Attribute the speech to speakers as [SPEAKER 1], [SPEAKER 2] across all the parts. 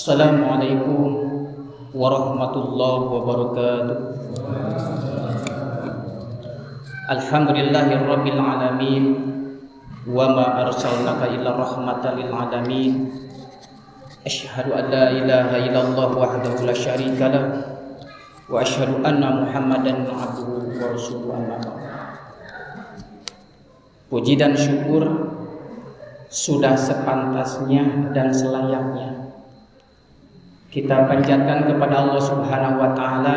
[SPEAKER 1] Assalamualaikum warahmatullahi wabarakatuh. Alhamdulillahirabbil alamin wa ma arsalnaka illa rahmatan lil alamin. Asyhadu an la ilaha illallah wahdahu la syarika lah wa asyhadu anna Muhammadan abduhu wa rasuluhu amma ba'd. Puji dan syukur sudah sepantasnya dan selayaknya kita panjatkan kepada Allah Subhanahu wa taala.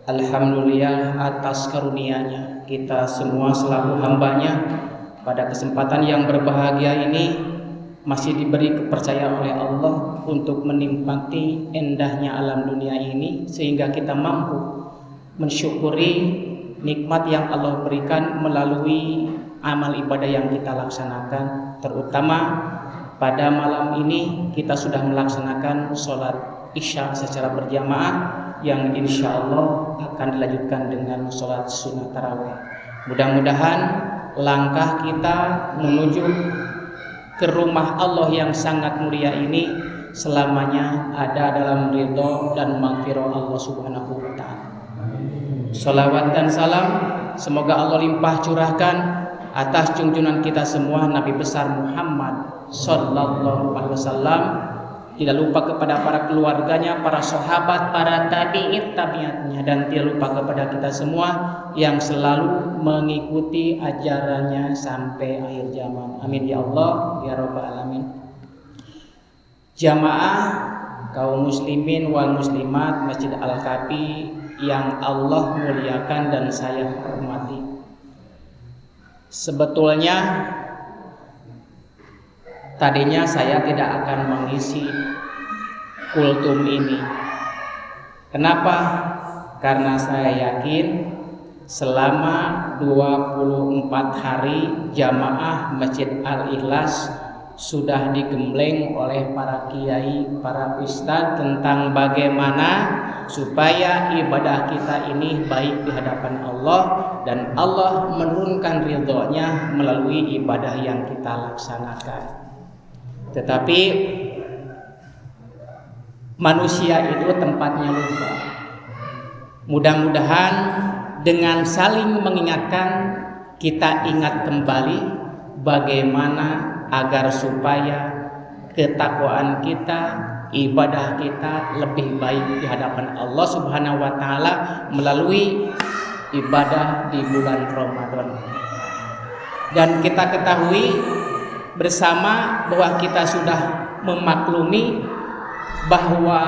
[SPEAKER 1] Alhamdulillah atas karunia-Nya kita semua selaku hamba-Nya pada kesempatan yang berbahagia ini masih diberi kepercayaan oleh Allah untuk menikmati indahnya alam dunia ini, sehingga kita mampu mensyukuri nikmat yang Allah berikan melalui amal ibadah yang kita laksanakan. Terutama pada malam ini kita sudah melaksanakan sholat isya secara berjamaah yang insya Allah akan dilanjutkan dengan sholat sunnah tarawih. Mudah-mudahan langkah kita menuju ke rumah Allah yang sangat mulia ini selamanya ada dalam ridho dan maghfirah Allah Subhanahu wa ta'ala. Sholawat dan salam semoga Allah limpah curahkan atas junjungan kita semua Nabi besar Muhammad sallallahu alaihi wasallam. Tidak lupa kepada para keluarganya, para sahabat, para tabi'in tabi'atnya, dan tidak lupa kepada kita semua yang selalu mengikuti ajarannya sampai akhir zaman. Amin ya Allah ya rabbal alamin. Jamaah kaum muslimin wal muslimat Masjid Al-Kafi yang Allah muliakan dan saya hormati. Sebetulnya tadinya saya tidak akan mengisi kultum ini. Kenapa? Karena saya yakin selama 24 hari jamaah Masjid Al-Ikhlas sudah digembleng oleh para kiai, para ustadz tentang bagaimana supaya ibadah kita ini baik di hadapan Allah dan Allah menurunkan ridhonya melalui ibadah yang kita laksanakan. Tetapi manusia itu tempatnya lupa. Mudah-mudahan dengan saling mengingatkan kita ingat kembali bagaimana agar supaya ketakwaan kita, ibadah kita lebih baik di hadapan Allah Subhanahu wa taala melalui ibadah di bulan Ramadan. Dan kita ketahui bersama bahwa kita sudah memaklumi bahwa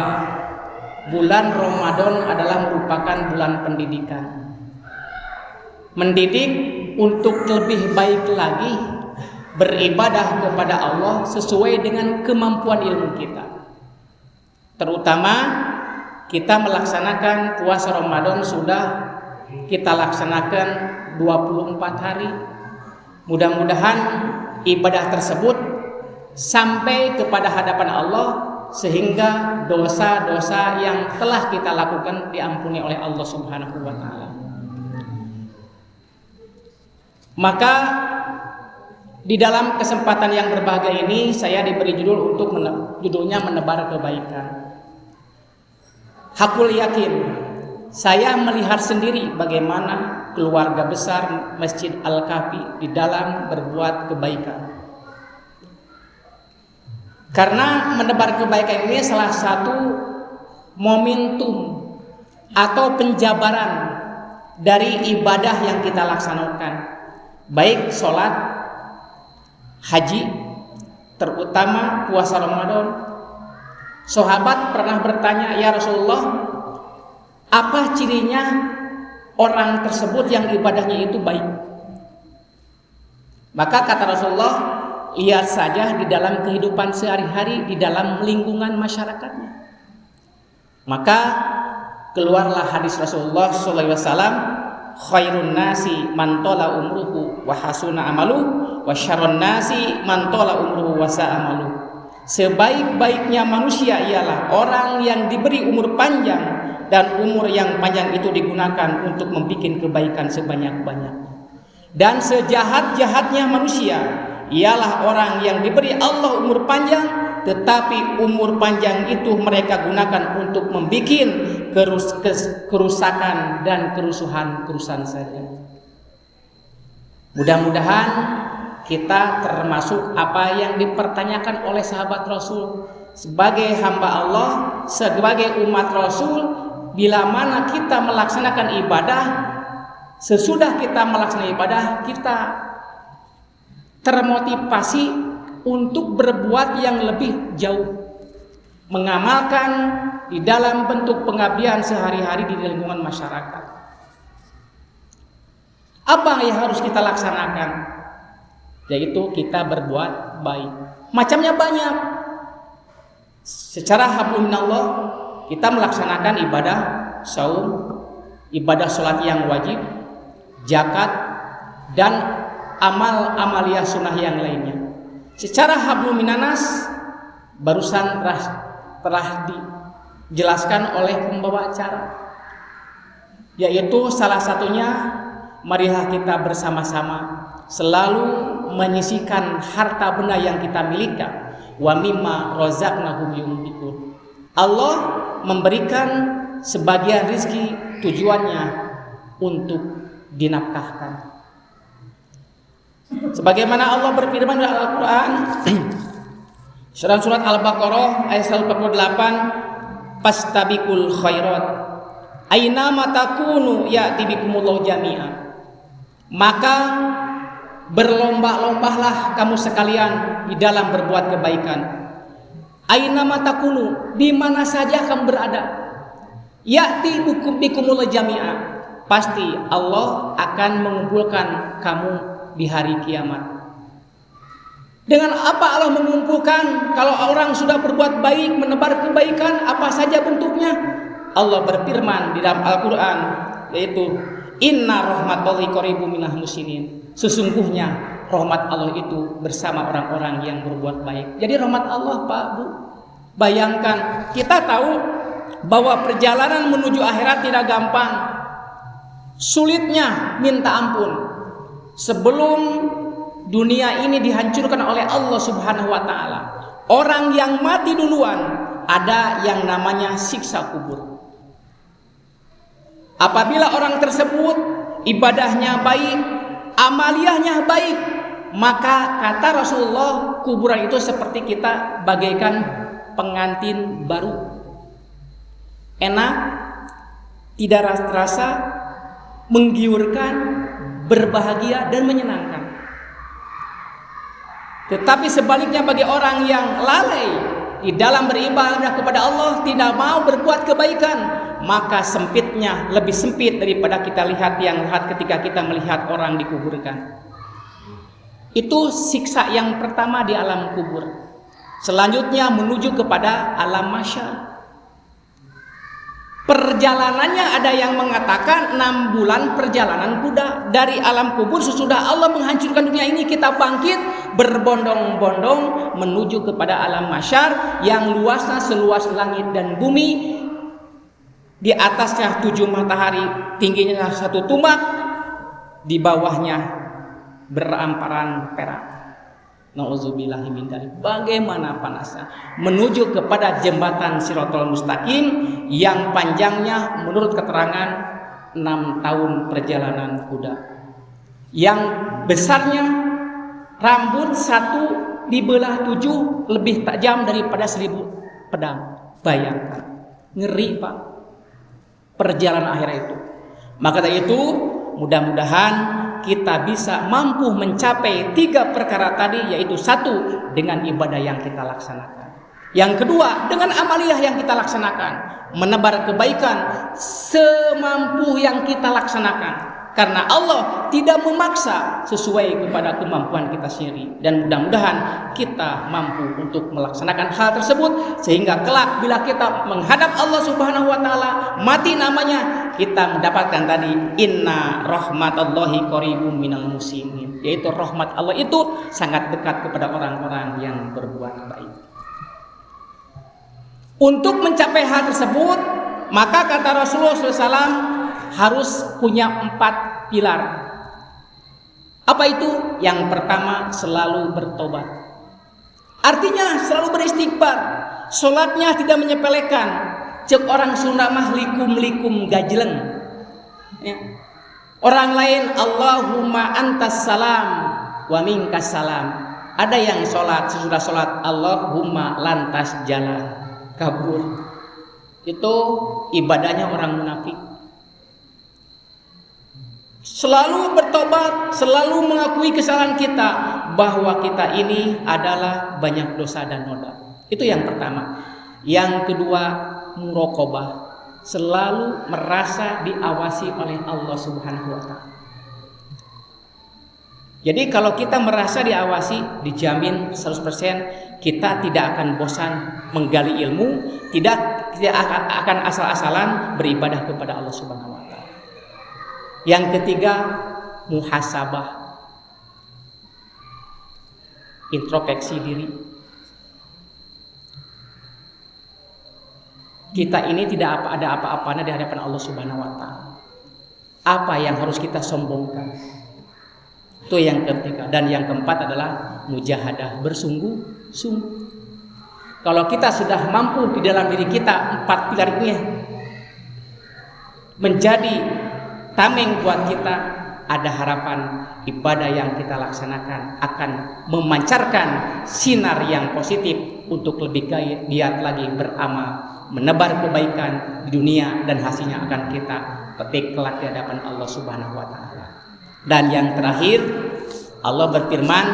[SPEAKER 1] bulan Ramadan adalah merupakan bulan pendidikan. Mendidik untuk lebih baik lagi beribadah kepada Allah sesuai dengan kemampuan ilmu kita. Terutama kita melaksanakan puasa Ramadan sudah kita laksanakan 24 hari. Mudah-mudahan ibadah tersebut sampai kepada hadapan Allah sehingga dosa-dosa yang telah kita lakukan diampuni oleh Allah Subhanahu wa taala. Maka di dalam kesempatan yang berbahagia ini saya diberi judul untuk judulnya menebar kebaikan. Hakul yakin saya melihat sendiri bagaimana keluarga besar Masjid Al-Kafi di dalam berbuat kebaikan. Karena menebar kebaikan ini salah satu momentum atau penjabaran dari ibadah yang kita laksanakan, baik sholat, haji, terutama puasa Ramadan. Sahabat pernah bertanya, ya Rasulullah, apa cirinya orang tersebut yang ibadahnya itu baik? Maka kata Rasulullah, lihat saja di dalam kehidupan sehari-hari, di dalam lingkungan masyarakatnya. Maka keluarlah hadis Rasulullah SAW, khairun nasi man tola umruhu wa hasuna amalu wa syarrun nasi man tola umruhu wa sa'amalu. Sebaik-baiknya manusia ialah orang yang diberi umur panjang dan umur yang panjang itu digunakan untuk membuat kebaikan sebanyak-banyaknya. Dan sejahat-jahatnya manusia ialah orang yang diberi Allah umur panjang tetapi umur panjang itu mereka gunakan untuk membuat kerusakan dan kerusuhan saja. Mudah-mudahan kita termasuk apa yang dipertanyakan oleh sahabat Rasul sebagai hamba Allah, sebagai umat Rasul. Bila mana kita melaksanakan ibadah, sesudah kita melaksanakan ibadah, kita termotivasi untuk berbuat yang lebih jauh, mengamalkan di dalam bentuk pengabdian sehari-hari di lingkungan masyarakat. Apa yang harus kita laksanakan? Yaitu kita berbuat baik. Macamnya banyak. Secara hablum minallah, kita melaksanakan ibadah saum, ibadah sholat yang wajib, zakat, dan amal-amaliyah sunnah yang lainnya. Secara hablum minanas, barusan telah dijelaskan oleh pembawa acara, yaitu salah satunya, marilah kita bersama-sama selalu menyisihkan harta benda yang kita miliki. Wa mimma razaqnahum yunfiqun. Allah memberikan sebagian rizki, tujuannya untuk dinafkahkan. Sebagaimana Allah berfirman dalam Al-Quran, surat Al-Baqarah ayat 148, fastabiqul khairat aina ma takunu ya'ti bikumullahu jami'a. Maka berlomba-lombalah kamu sekalian di dalam berbuat kebaikan. Aina ma takunu, di mana saja kamu berada. Ya'ti bikumullahu jami'a, pasti Allah akan mengumpulkan kamu di hari kiamat. Dengan apa Allah mengumpulkan? Kalau orang sudah berbuat baik, menebar kebaikan, apa saja bentuknya? Allah berfirman di dalam Al-Quran, yaitu inna rahmatullahi qaribun minal muhsinin. Sesungguhnya rahmat Allah itu bersama orang-orang yang berbuat baik. Jadi rahmat Allah, Pak, Bu, bayangkan, kita tahu bahwa perjalanan menuju akhirat tidak gampang. Sulitnya minta ampun. Sebelum dunia ini dihancurkan oleh Allah Subhanahu wa taala, orang yang mati duluan ada yang namanya siksa kubur. Apabila orang tersebut ibadahnya baik, amaliyahnya baik, maka kata Rasulullah, kuburan itu seperti kita bagaikan pengantin baru. Enak, tidak terasa, menggiurkan, berbahagia dan menyenangkan. Tetapi sebaliknya bagi orang yang lalai di dalam beribadah kepada Allah, tidak mau berbuat kebaikan, maka sempitnya lebih sempit daripada kita lihat ketika kita melihat orang dikuburkan. Itu siksa yang pertama di alam kubur. Selanjutnya menuju kepada alam mahsyar. Perjalanannya ada yang mengatakan 6 bulan perjalanan kuda. Dari alam kubur sesudah Allah menghancurkan dunia ini, kita bangkit berbondong-bondong menuju kepada alam mahsyar yang luasnya seluas langit dan bumi. Di atasnya 7 matahari, tingginya 1 tumak, di bawahnya beramparan perak. Nauzubillahi min dzalik. Bagaimana panasnya menuju kepada jembatan Shiratal Mustaqim yang panjangnya menurut keterangan 6 tahun perjalanan kuda. Yang besarnya rambut satu dibelah 7 lebih tajam daripada 1000 pedang. Bayangkan, ngeri, Pak, perjalanan akhir itu. Maka dari itu mudah-mudahan kita bisa mampu mencapai 3 perkara tadi, yaitu 1 dengan ibadah yang kita laksanakan, yang kedua dengan amaliyah yang kita laksanakan, menebar kebaikan semampu yang kita laksanakan, karena Allah tidak memaksa sesuai kepada kemampuan kita sendiri. Dan mudah-mudahan kita mampu untuk melaksanakan hal tersebut, sehingga kelak bila kita menghadap Allah Subhanahu wa taala, mati namanya, kita mendapatkan tadi inna rahmatallahi qaribun minal muhsinin, yaitu rahmat Allah itu sangat dekat kepada orang-orang yang berbuat baik. Untuk mencapai hal tersebut, maka kata Rasulullah SAW harus punya 4 pilar. Apa itu? Yang pertama, selalu bertobat. Artinya selalu beristighfar, sholatnya tidak menyepelekan. Cek orang Sunda mah likum gajleng. Ya. Orang lain Allahumma antas salam wa minkas salam. Ada yang sholat, sesudah sholat Allahumma lantas jalan kabur. Itu ibadahnya orang munafik. Selalu bertobat, selalu mengakui kesalahan kita, bahwa kita ini adalah banyak dosa dan noda. Itu yang pertama. Yang kedua, muraqabah, selalu merasa diawasi oleh Allah Subhanahu wa taala. Jadi kalau kita merasa diawasi, dijamin 100% kita tidak akan bosan menggali ilmu, tidak akan asal-asalan beribadah kepada Allah Subhanahu wa taala. Yang ketiga, muhasabah, introspeksi diri. Kita ini tidak ada apa-apanya di hadapan Allah Subhanahu wa taala. Apa yang harus kita sombongkan? Itu yang ketiga. Dan yang keempat adalah mujahadah, bersungguh-sungguh. Kalau kita sudah mampu di dalam diri kita 4 pilar ini menjadi tameng buat kita, ada harapan ibadah yang kita laksanakan akan memancarkan sinar yang positif untuk lebih giat lagi beramal, menebar kebaikan di dunia, dan hasilnya akan kita petik kelak di hadapan Allah Subhanahu wa taala. Dan yang terakhir, Allah berfirman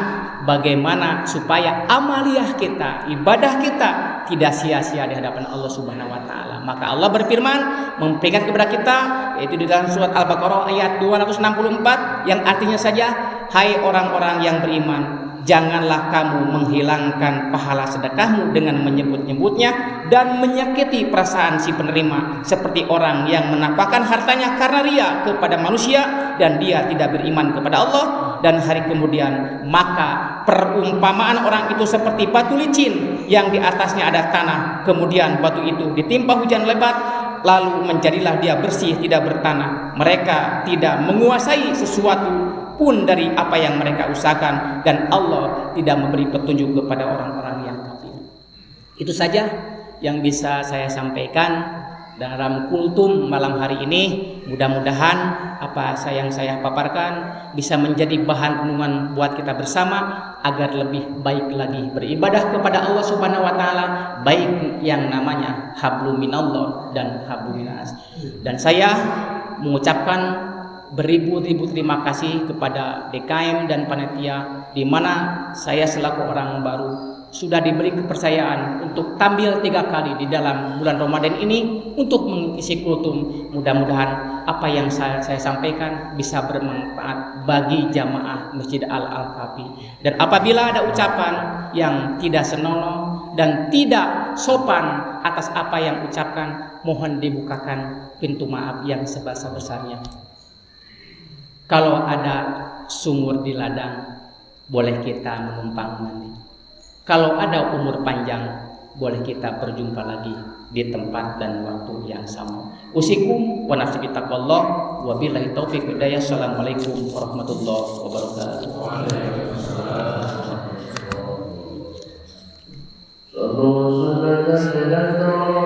[SPEAKER 1] bagaimana supaya amaliyah kita, ibadah kita tidak sia-sia di hadapan Allah Subhanahu wa taala. Maka Allah berfirman memberikan kepada kita, yaitu di dalam surat Al-Baqarah ayat 264, yang artinya saja, hai orang-orang yang beriman, janganlah kamu menghilangkan pahala sedekahmu dengan menyebut-nyebutnya dan menyakiti perasaan si penerima, seperti orang yang menampakkan hartanya karena ria kepada manusia dan dia tidak beriman kepada Allah dan hari kemudian. Maka perumpamaan orang itu seperti batu licin yang di atasnya ada tanah, kemudian batu itu ditimpa hujan lebat, lalu menjadilah dia bersih, tidak bertanah. Mereka tidak menguasai sesuatu pun dari apa yang mereka usahakan, dan Allah tidak memberi petunjuk kepada orang-orang yang kafir. Itu saja yang bisa saya sampaikan dalam kultum malam hari ini. Mudah-mudahan apa yang saya paparkan bisa menjadi bahan renungan buat kita bersama agar lebih baik lagi beribadah kepada Allah Subhanahu wa taala, baik yang namanya hablum minallah dan hablum minas. Dan saya mengucapkan beribu-ribu terima kasih kepada DKM dan panitia, di mana saya selaku orang baru sudah diberi kepercayaan untuk tampil 3 kali di dalam bulan Ramadan ini untuk mengisi kultum. Mudah-mudahan apa yang saya sampaikan bisa bermanfaat bagi jamaah Masjid Al-Kafi. Dan apabila ada ucapan yang tidak senonoh dan tidak sopan atas apa yang ucapkan, mohon dibukakan pintu maaf yang sebesar-besarnya. Kalau ada sumur di ladang, boleh kita menumpang mandi. Kalau ada umur panjang, boleh kita berjumpa lagi di tempat dan waktu yang sama. Usikum wa nafsi bitaqwallah wa billahi taufiq wal hidayah. Assalamualaikum warahmatullahi wabarakatuh. Waalaikumsalam.